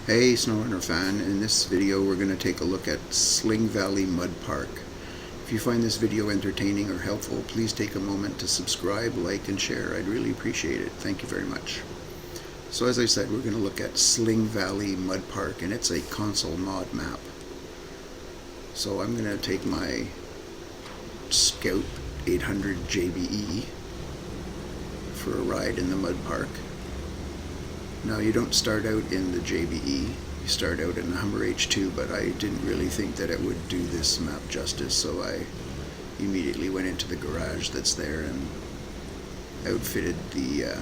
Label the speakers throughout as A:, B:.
A: Hey SnowRunner fan, in this video we're going to take a look at Sling Valley Mud Park. If you find this video entertaining or helpful, please take a moment to subscribe, like, and share. I'd really appreciate it. Thank you very much. So as I said, we're going to look at Sling Valley Mud Park, and it's a console mod map. So I'm going to take my Scout 800 JBE for a ride in the mud park. Now, you don't start out in the JBE, you start out in the Hummer H2, but I didn't really think that it would do this map justice, so I immediately went into the garage that's there and outfitted the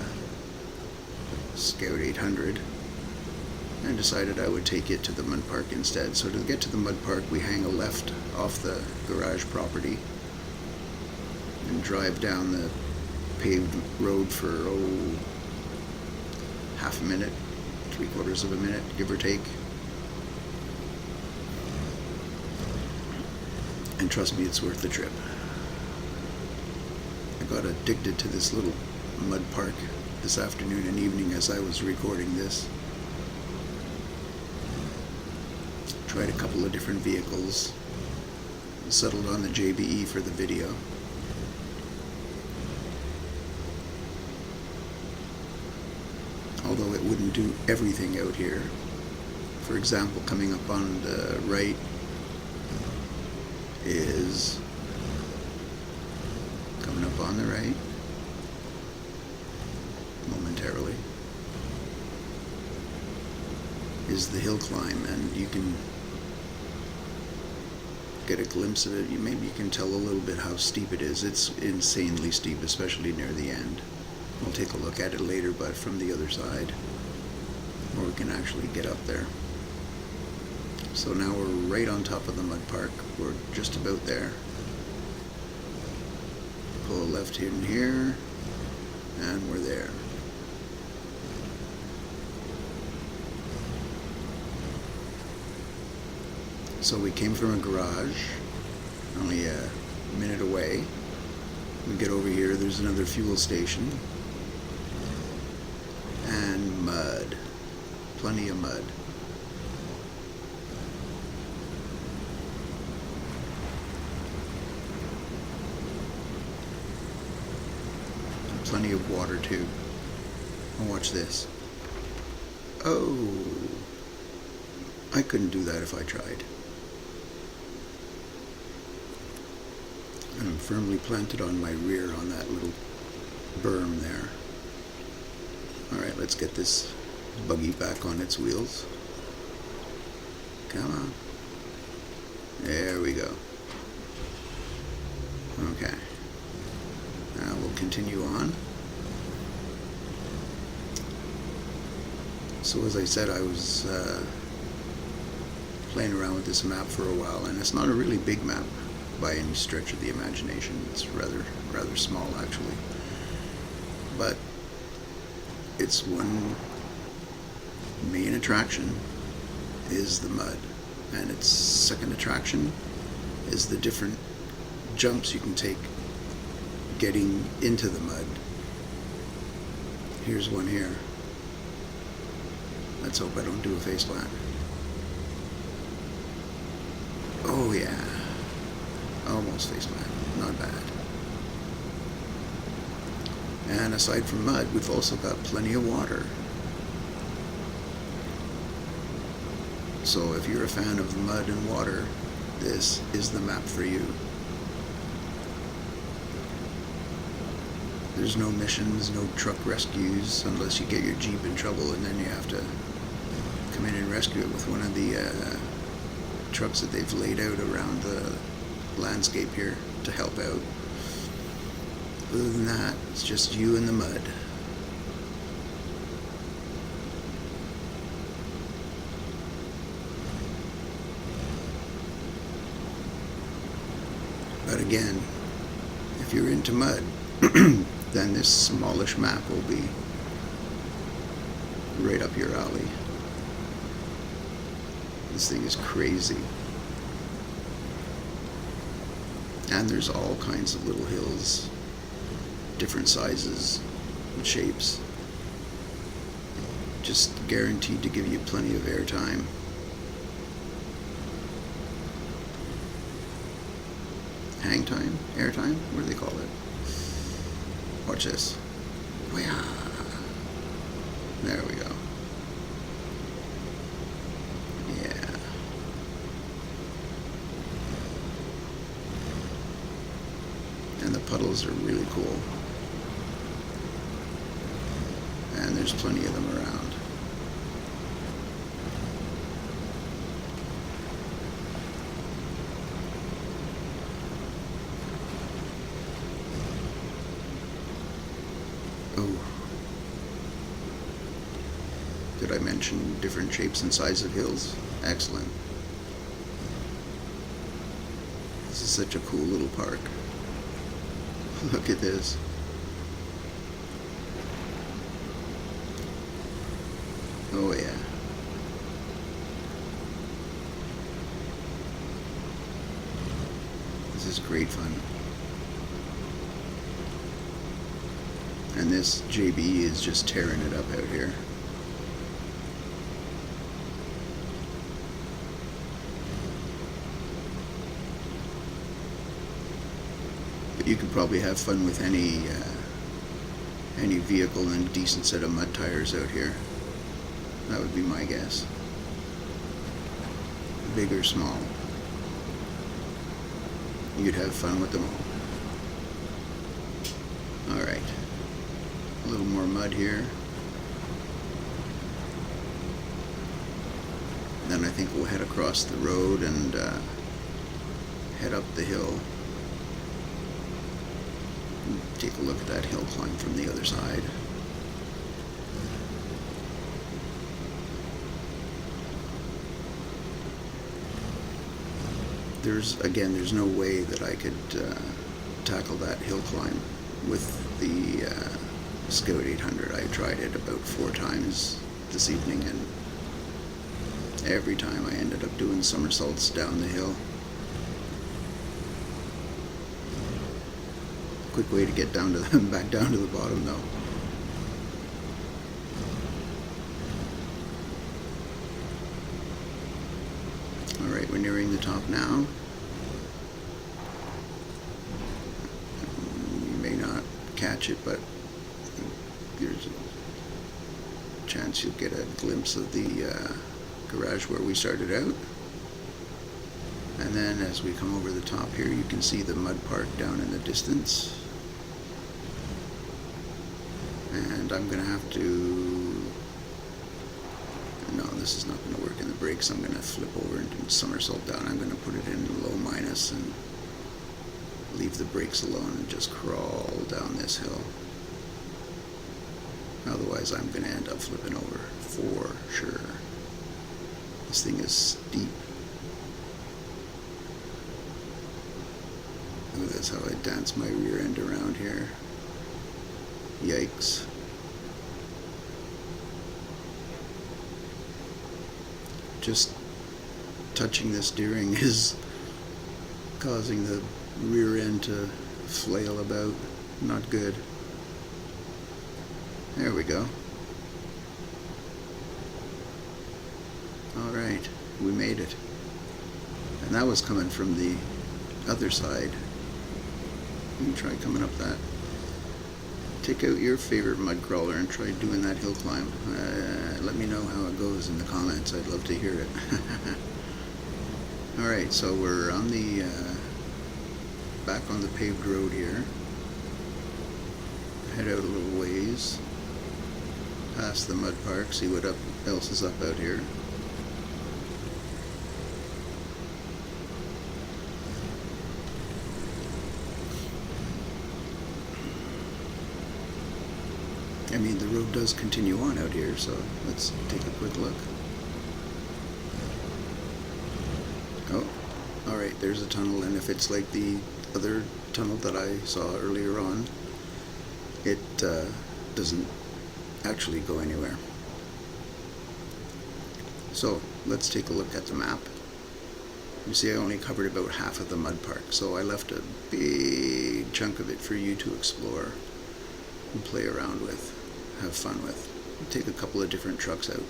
A: Scout 800 and decided I would take it to the mud park instead. So to get to the mud park, we hang a left off the garage property and drive down the paved road for half a minute, 3/4 of a minute, give or take. And trust me, it's worth the trip. I got addicted to this little mud park this afternoon and evening as I was recording this. Tried a couple of different vehicles, settled on the JBE for the video. Although it wouldn't do everything out here. For example, coming up on the right is momentarily is the hill climb, and you can get a glimpse of it. Maybe you can tell a little bit how steep it is. It's insanely steep, especially near the end. We'll take a look at it later, but from the other side, where we can actually get up there. So now we're right on top of the mud park. We're just about there. Pull a left in here, and we're there. So we came from a garage, only a minute away. We get over here, there's another fuel station. And mud. Plenty of mud. And plenty of water too. And watch this. Oh, I couldn't do that if I tried. I'm firmly planted on my rear on that little berm there. Alright, let's get this buggy back on its wheels. Come on. There we go. Okay. Now we'll continue on. So as I said, I was playing around with this map for a while, and it's not a really big map by any stretch of the imagination. It's rather small actually. But its one main attraction is the mud, and its second attraction is the different jumps you can take getting into the mud. Here's one here. Let's hope I don't do a faceplant. Oh yeah, almost faceplant, not bad. And aside from mud, we've also got plenty of water. So if you're a fan of mud and water, this is the map for you. There's no missions, no truck rescues, unless you get your Jeep in trouble, and then you have to come in and rescue it with one of the trucks that they've laid out around the landscape here to help out. Other than that, it's just you in the mud. But again, if you're into mud, then this smallish map will be right up your alley. This thing is crazy. And there's all kinds of little hills, different sizes and shapes. just guaranteed to give you plenty of airtime. Hang time? Airtime? What do they call it? Watch this. There we go. Yeah. And the puddles are really cool. And there's plenty of them around. Oh. Did I mention different shapes and sizes of hills? Excellent. This is such a cool little park. Look at this. Oh yeah. This is great fun. And this JB is just tearing it up out here. But you could probably have fun with any vehicle and a decent set of mud tires out here. That would be my guess. Big or small. You'd have fun with them all. Alright. A little more mud here. Then I think we'll head across the road and head up the hill. Take a look at that hill climb from the other side. There's no way that I could tackle that hill climb with the Scout 800. I tried it about 4 times this evening, and every time I ended up doing somersaults down the hill. Quick way to get down to back down to the bottom though. Alright, we're nearing the top now. You may not catch it, but there's a chance you'll get a glimpse of the garage where we started out. And then as we come over the top here, you can see the mud park down in the distance. And I'm going to have to... No, this is not going to work in the brakes. I'm going to flip over and do a somersault down. I'm going to put it in low minus and leave the brakes alone and just crawl down this hill. Otherwise, I'm going to end up flipping over for sure. This thing is steep. Look at this, how I dance my rear end around here. Yikes. Just touching the steering is causing the rear end to flail about. Not good. There we go. Alright, we made it. And that was coming from the other side. Let me try coming up that. Take out your favorite mud crawler and try doing that hill climb. Let me know how it goes in the comments. I'd love to hear it. Alright, so we're on the back on the paved road here. Head out a little ways past the mud park, see what else is up out here. I mean, the road does continue on out here, so let's take a quick look. Oh, alright, there's a tunnel, and if it's like the other tunnel that I saw earlier on, it doesn't actually go anywhere. So, let's take a look at the map. You see I only covered about half of the mud park, so I left a big chunk of it for you to explore and play around with, have fun with. take a couple of different trucks out.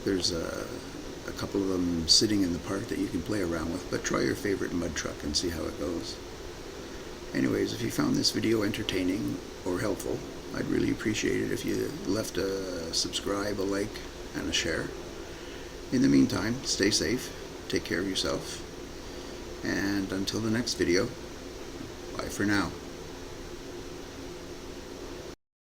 A: There's a couple of them sitting in the park that you can play around with, but try your favorite mud truck and see how it goes. Anyways, if you found this video entertaining or helpful, I'd really appreciate it if you left a subscribe, a like, and a share. In the meantime, stay safe, take care of yourself, and until the next video, bye for now.